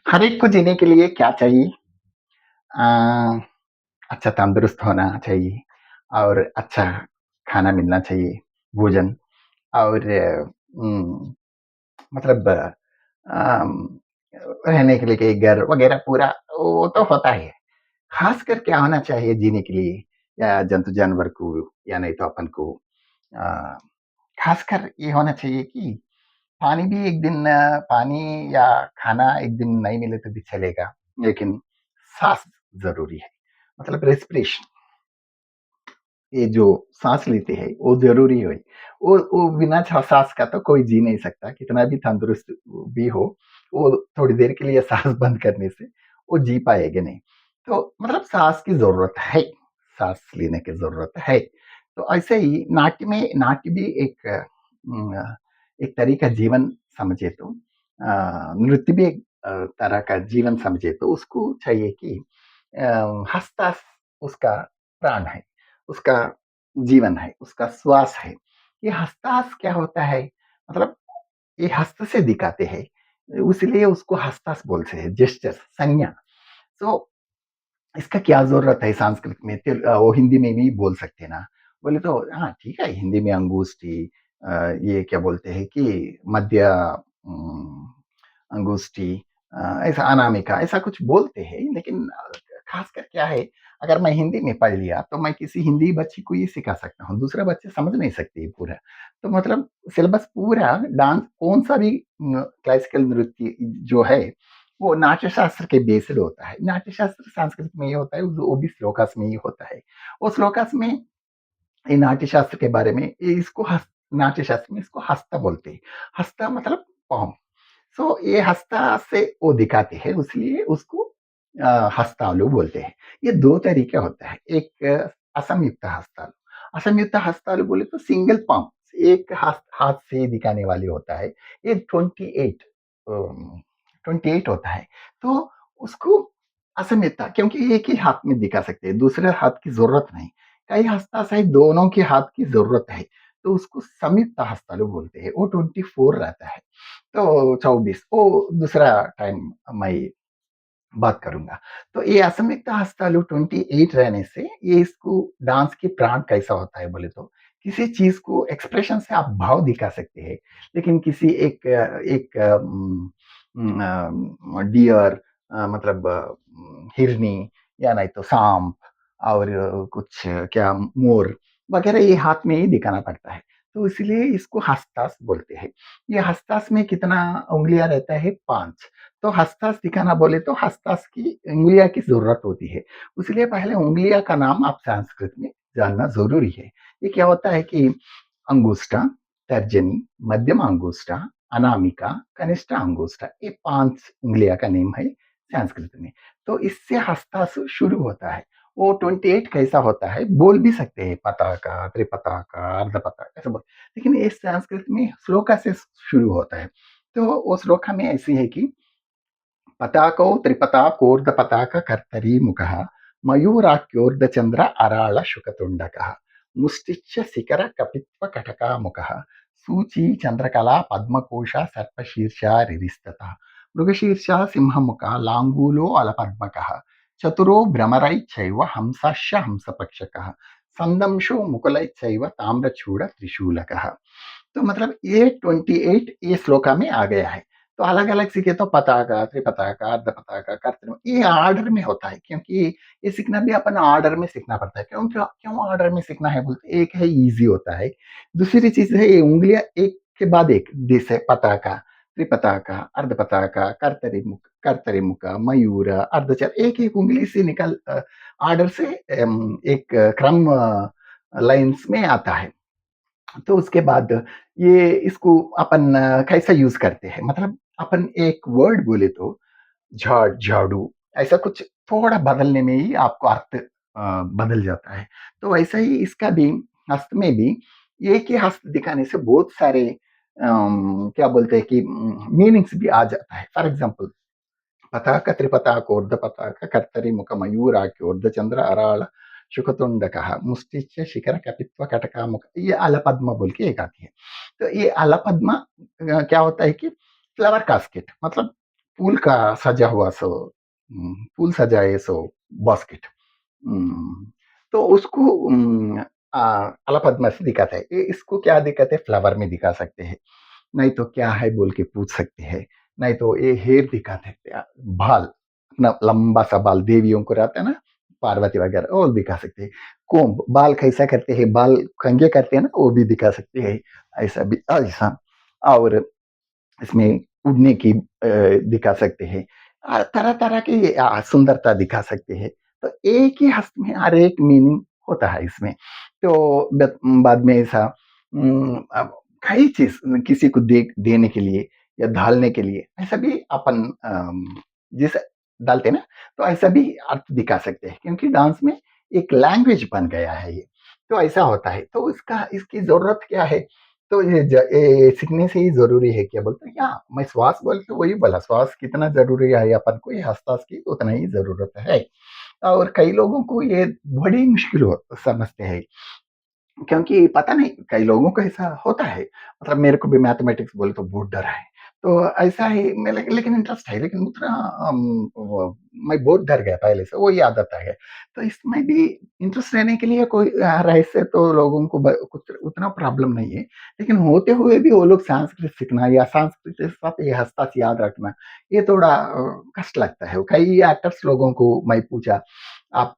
हर एक को जीने के लिए क्या चाहिए? अ, अच्छा तंदुरुस्त होना चाहिए और अच्छा खाना मिलना चाहिए, भोजन और मतलब अम, रहने के लिए कहीं घर वगैरह पूरा वो तो होता ही है। ख़ासकर क्या होना चाहिए जीने के लिए या जंतु-जानवर को या नहीं तो अपन को अ, ख़ासकर ये होना चाहिए कि पानी भी एक दिन पानी या खाना एक दिन नहीं मिले तो भी चलेगा, लेकिन साँस ज़रूरी है। मतलब रेस्पिरेशन ये जो साँस लेते हैं, वो ज़रूरी है। वो बिना साँस का तो कोई जी नहीं सकता, कितना भी तंदुरुस्त भी हो, वो थोड़ी देर के लिए साँस बंद करने से वो जी पाएगा नहीं। तो मतलब साँस की ज़रूरत है, साँस लेने की ज़रूरत है। तो ऐसे ही नाट्य भी एक तरह का जीवन समझे तो नृत्य भी एक तरह का जीवन समझे तो उसको चाहिए कि हँसता उसका प्राण है, उसका जीवन है, उसका श्वास है। ये हँसतास क्या होता है? मतलब ये हस्त से दिखाते हैं, इसलिए उसको हँसतास बोलते हैं, जेस्चर, संज्ञा। तो इसका क्या ज़रूरत है संस्कृत में? वो हिंदी में भी बोल सकते हैं ना। बोले तो हाँ, ठीक है, हिंदी में अंगूष्ठी ये क्या बोलते हैं कि मध्य उम, अंगूष्ठी ऐसा अनामिका ऐसा कुछ बोलते हैं, लेकिन ख़ासकर क्या है, अगर मैं हिंदी में पढ़ लिया, तो मैं किसी हिंदी बच्ची को ये सिखा सकता हूँ, दूसरा बच्चे समझ नहीं सकते ये पूरा। तो मतलब सिलेबस पूरा डांस कौन-सा भी क्लासिकल नृत्य जो है वो नाट्यशास्त्र के बेस्ड होता है। नाट्यशास्त्र संस्कृत में ही होता है, वो भी श्लोकास में ही होता है। वो श्लोकास में ये नाट्यशास्त्र के बारे में ये इसको नाट्यशास्त्र में इसको हस्ता बोलते हैं। हस्ता मतलब पाँव। सो ये हस्ता से वो दिखाते हैं, इसलिए उसको हस्तालु बोलते हैं। ये 2 तरीके होता है, एक असंयुक्त हस्तालु। असंयुक्त हस्तालु बोले तो सिंगल पाँव, एक हाथ हाथ से दिखाने वाली होता है। ये 28 अम, 28 होता है। तो उसको असमता क्योंकि एक ही हाथ में दिखा सकते हैं, दूसरे हाथ की ज़रूरत नहीं। कई हस्ताक्षर दोनों के हाथ की ज़रूरत है, तो उसको संयुक्त हस्तालु बोलते हैं। वो 24 रहता है, तो 24 वो दूसरा टाइम मैं बात करूँगा। तो ये असममित हस्तालु 28 रहने से ये इसको डांस की प्राण कैसा होता है बोले तो, किसी चीज़ को एक्सप्रेशन से आप भाव दिखा सकते हैं, लेकिन किसी एक डियर मतलब हिरनी या नहीं तो साँप और कुछ क्या मोर वगैरह ये हाथ में ही दिखाना पड़ता है। तो इसलिए इसको हस्तास बोलते हैं। ये हस्तास में कितना उँगलियाँ रहता है 5 तो हस्तास दिखाना बोले तो हस्तास की उँगलियाँ की ज़रूरत होती है। इसलिए पहले उँगलियाँ का नाम आप संस्कृत में जानना ज़रूरी है। ये क्या होता है कि अंगुष्ठा, तर्जनी, मध्यम अंगुष्ठा, अनामिका, कनिष्ठ अंगुष्ठा ये 5 उँगलियाँ का नेम है संस्कृत में। तो इससे हस्तासु शुरू होता है। वो 28 कैसा होता है बोल भी सकते हैं पताका, त्रिपताका, अर्धपताका ऐसा बोल लेकिन ये संस्कृत में श्लोका से शुरू होता है। तो वो श्लोका में ऐसी है कि पताकौ त्रिपताकोर्ध्वपताककर्तरीमुखः मयूराख्योर्ध्वचन्द्र अराळशुकतुण्डकः मुष्टिच्च शिखरकपित्वकटकामुखः सूची चन्द्रकला पद्मकोशा सर्पशीर्षा रिरिस्ततः मृगशीर्षा सिंहमुखः लाङ्गूलो अलपद्मकः चतुरो भ्रमरैश्चैव हंसश्च हंसपक्षकः संदंशो मुकुलैश्चैव ताम्रचूड त्रिशूलकः। तो मतलब ये 28 ये श्लोका में आ गया है। तो अलग-अलग सीखे तो पताका, त्रिपताका, अर्धपताका, कर्तन ये ऑर्डर में होता है क्योंकि ये सीखना भी अपन ऑर्डर में सीखना पड़ता है। क्यों क्यों ऑर्डर में सीखना है बोलते एक है ईज़ी होता है। दूसरी चीज़ है ये उँगलियाँ एक के बाद एक जैसे पताका, त्रिपताका, अर्धपताका, कर्तरीमुख, मयूर, अर्धचर एक-एक उँगली से ऑर्डर से एक क्रम लाइन्स में आता है। तो उसके बाद ये इसको अपन कैसा यूज़ करते हैं मतलब अपन एक वर्ड बोले तो झाड़, झाड़ू ऐसा कुछ थोड़ा बदलने में ही आपको अर्थ बदल जाता है। तो वैसा ही इसका भी हस्त में भी एक ही हस्त दिखाने से बहुत सारे क्या बोलते हैं कि मीनिंग्स भी आ जाता है। फॉर एग्ज़ाम्पल पताक त्रिपताक ऊर्ध्वपताक कर्तरीमुख मयूराख्य ऊर्ध्वचंद्र अराळ शुकतुंडकः मुष्टिच्च शिखर कपित्व कटकामुख ये अलपद्मा बोल के एक आती है। तो ये अलपद्मा क्या होता है कि फ्लावर कास्केट मतलब फूल का सजा हुआ सो फूल सजाए सो बास्केट। उम, तो उसको अ, आला-पद्मा से दिखाता है। इसको क्या दिखाते हैं फ्लावर में दिखा सकते हैं, नहीं तो क्या है बोल के पूछ सकते हैं, नहीं तो ये हेयर दिखाते हैं बाल, अपना लंबा-सा बाल देवियों को रहता है ना, पार्वती वगैरह वो दिखा सकते हैं। कोम्ब बाल कैसा करते हैं, बाल कंघे करते हैं ना, वो भी दिखा सकते हैं। ऐसा भी ऐसा और इसमें उड़ने की दिखा सकते हैं। तरह-तरह की सुंदरता दिखा सकते हैं। तो एक ही हस्त में हर एक मीनिंग होता है इसमें। तो बाद में ऐसा अब कई चीज़ किसी को देने के लिए या ढालने के लिए ऐसा भी अपन जैसे डालते हैं ना, तो ऐसा भी अर्थ दिखा सकते हैं क्योंकि डांस में एक लैंग्वेज बन गया है ये। तो ऐसा होता है। तो इसकी ज़रूरत क्या है? तो ये सीखने से ही ज़रूरी है क्या बोलते हैं? हाँ, मैं श्वास बोल के वही बोला, श्वास कितना ज़रूरी है अपन को ये हँस-हँस की उतना ही ज़रूरत है। और कई लोगों को ये बड़ी मुश्किल हो समझते हैं। क्योंकि पता नहीं कई लोगों को ऐसा होता है मतलब मेरे को भी मैथमेटिक्स बोले तो बहुत डर है। तो ऐसा ही मैं लेकिन इंटरेस्ट है लेकिन उतना मैं बहुत डर गया पहले से वही आदत है। तो इसमें भी इंटरेस्ट रहने के लिए कोई रहस्य तो लोगों को कुछ उतना प्रॉब्लम नहीं है। लेकिन होते हुए भी वो लोग संस्कृत सीखना या संस्कृत के साथ ये हँसता याद रखना ये थोड़ा कष्ट लगता है। कई एक्टर्स लोगों को मैं पूछा आप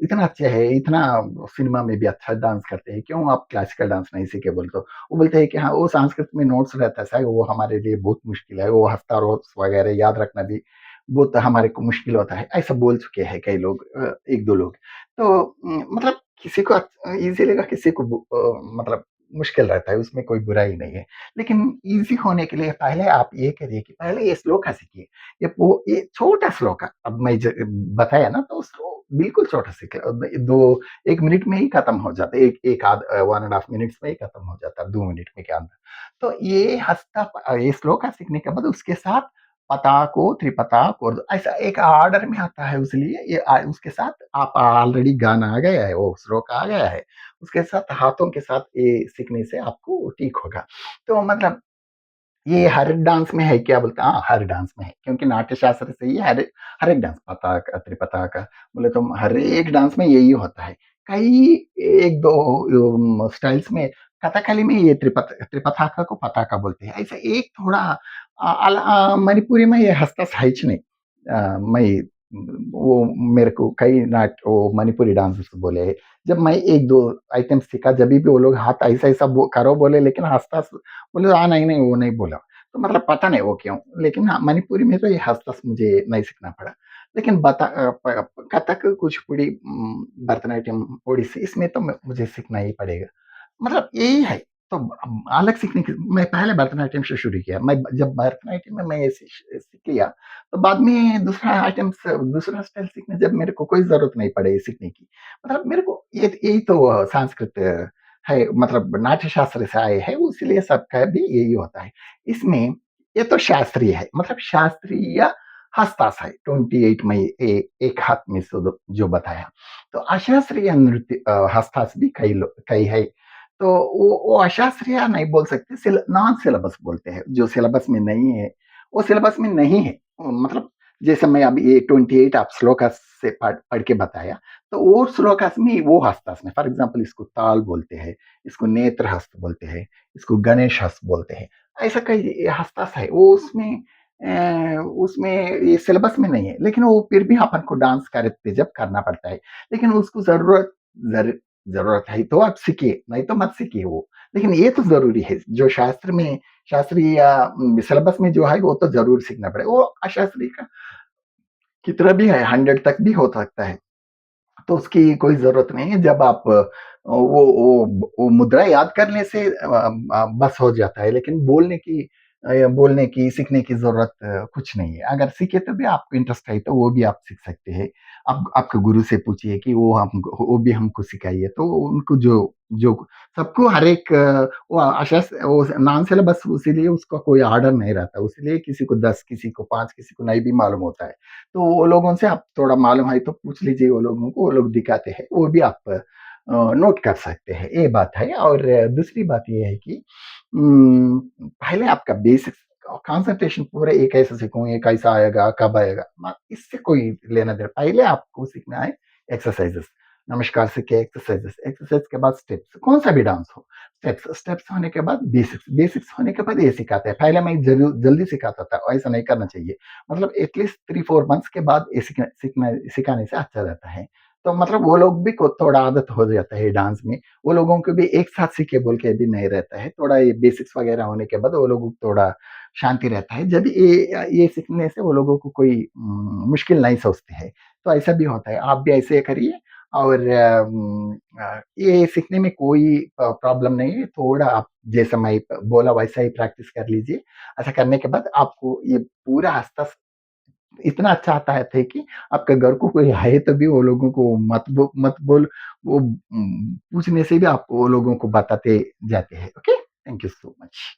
इतना अच्छे हैं, इतना सिनेमा में भी अच्छा डांस करते हैं, क्यों आप क्लासिकल डांस नहीं सीखे बोले तो? वो बोलते हैं कि हाँ, वो संस्कृत में नोट्स रहता है साहब, वो हमारे लिए बहुत मुश्किल है, वो हफ्ता रोज़ वगैरह याद रखना भी बहुत हमारे को मुश्किल होता है, ऐसा बोल चुके हैं कई लोग 1-2 लोग। तो मतलब किसी को ईज़ी लगा, किसी को मतलब मुश्किल रहता है, उसमें कोई बुराई नहीं है। लेकिन ईज़ी होने के लिए पहले आप ये करिए कि पहले ये श्लोका सीखिए। ये छोटा श्लोक है। अब मैं बताया ना तो उसको बिल्कुल छोटा सी 1 मिनट में ही खत्म हो जाता है। एक एक आध 1 एंड हाफ मिनट्स में ही खत्म हो जाता है 2 मिनट में के अंदर। तो ये श्लोक सीखने के बाद उसके साथ पताको, त्रिपताक और ऐसा एक ऑर्डर में आता है इसलिए उसके साथ आप ऑलरेडी गाना आ गया है, वो श्लोक आ गया है। उसके साथ हाथों के साथ ये सीखने से आपको ठीक होगा। तो मतलब ये हर एक डांस में है क्या बोलते हैं? हाँ, हर डांस में है क्योंकि नाट्य शास्त्र से ही हर एक डांस पताका, त्रिपताका बोले तो हर एक डांस में यही होता है। कई 1-2 स्टाइल्स में कथकली में ये त्रिपताका को पताका बोलते हैं। ऐसा एक थोड़ा मणिपुरी में ये हस्ता सहिचने मैं वो मेरे को कई वो मणिपुरी डांसर्स बोले, जब मैं 1-2 आइटम सीखा जभी भी वो लोग हाथ ऐसा-ऐसा करो बोले लेकिन हँस-हँस बोले हाँ, नहीं, नहीं, वो नहीं बोला। तो मतलब पता नहीं वो क्यों? लेकिन हाँ, मणिपुरी में तो ये हँस-हँस मुझे नहीं सीखना पड़ा। लेकिन कथक, कुचिपुड़ी भरतनाट्यम, ओडिसी इसमें तो मुझे सीखना ही पड़ेगा। मतलब यही है। तो अलग सीखने की मैं पहले भरतनाट्यम से शुरू किया। मैं जब भरतनाट्यम में मैं ये सीख लिया, तो बाद में दूसरा स्टाइल सीखने जब मेरे को कोई ज़रूरत नहीं पड़ी सीखने की। मतलब मेरे को ये यही तो संस्कृत है मतलब नाट्य शास्त्र से आए हैं, इसलिए सबका भी यही होता है। इसमें ये तो शास्त्रीय है, मतलब शास्त्रीय हस्तास है, 28 में एक हाथ में जो बताया। तो अशास्त्रीय हस्तास भी कई है। तो वो अशास्त्रीय नहीं बोल सकते, नॉन सिलेबस बोलते हैं, जो सिलेबस में नहीं है, वो सिलेबस में नहीं है। मतलब जैसे मैं अभी ये 28 आप श्लोकास से पढ़ के बताया, तो वो श्लोकास में वो हस्तास में फॉर एग्जांपल इसको ताल बोलते हैं, इसको नेत्र हस्त बोलते हैं, इसको गणेश हस्त बोलते हैं। ऐसा कई हस्तास है, वो उसमें ये सिलेबस में नहीं है, लेकिन वो फिर भी अपन को डांस करते जब करना पड़ता है। लेकिन उसको ज़र ज़रूरत है तो आप सीखिए, नहीं तो मत सीखिए वो। लेकिन ये तो ज़रूरी है, जो शास्त्रीय सिलेबस में जो है वो तो ज़रूर सीखना पड़ेगा। वो अशास्त्रीय का कितना भी है 100 तक भी हो सकता है। तो उसकी कोई ज़रूरत नहीं है जब आप वो मुद्रा याद करने से बस हो जाता है, लेकिन बोलने की, सीखने की ज़रूरत कुछ नहीं है। अगर सीखे तो भी आपको इंटरेस्ट है तो वो भी आप सीख सकते हैं। आप आपके गुरु से पूछिए कि वो भी हमको सिखाइए, तो उनको जो जो सबको हर एक वो नॉन सिलेबस इसीलिए उसका कोई ऑर्डर नहीं रहता, इसलिए किसी को 10 किसी को 5 किसी को नहीं भी मालूम होता है। तो वो लोगों से आप थोड़ा मालूम है तो पूछ लीजिए वो लोगों को, वो लोग दिखाते हैं, वो भी आप नोट कर सकते हैं, ये बात है। और दूसरी बात ये है कि पहले आपका बेसिक्स कंसंट्रेशन पूरा ये कैसे सीखूँ, ये कैसा आएगा, कब आएगा? इससे कोई लेना-देना पहले आपको सीखना है एक्सरसाइज़ेज़। नमस्कार सीखे एक्सरसाइज़ेज़, एक्सरसाइज़ के बाद स्टेप्स, कौन-सा भी डांस हो। स्टेप्स, स्टेप्स होने के बाद बेसिक्स, बेसिक्स होने के बाद ये सिखाते हैं। पहले मैं जल्दी सिखाता था, ऐसा नहीं करना चाहिए। मतलब एटलीस्ट 3-4 मंथ्स के बाद ये सिखाने से अच्छा रहता है। तो मतलब वो लोग भी को थोड़ा आदत हो जाता है डांस में। वो लोगों को भी एक साथ सीखे बोल के भी नहीं रहता है। थोड़ा ये बेसिक्स वगैरह होने के बाद वो लोगों को थोड़ा शांति रहता है। जब ये सीखने से वो लोगों को कोई मुश्किल नहीं सोचते हैं। तो ऐसा भी होता है। आप भी ऐसे करिए और ये सीखने में कोई प्रॉब्लम नहीं है। थोड़ा आप जैसा मैं बोला वैसा ही प्रैक्टिस कर लीजिए। ऐसा करने के बाद आपको ये पूरा आस्ता इतना अच्छा आता है कि आपके घर को कोई आए तो भी वो लोगों को मत बोल वो पूछने से भी आपको वो लोगों को बताते जाते हैं। Okay? Thank you so much.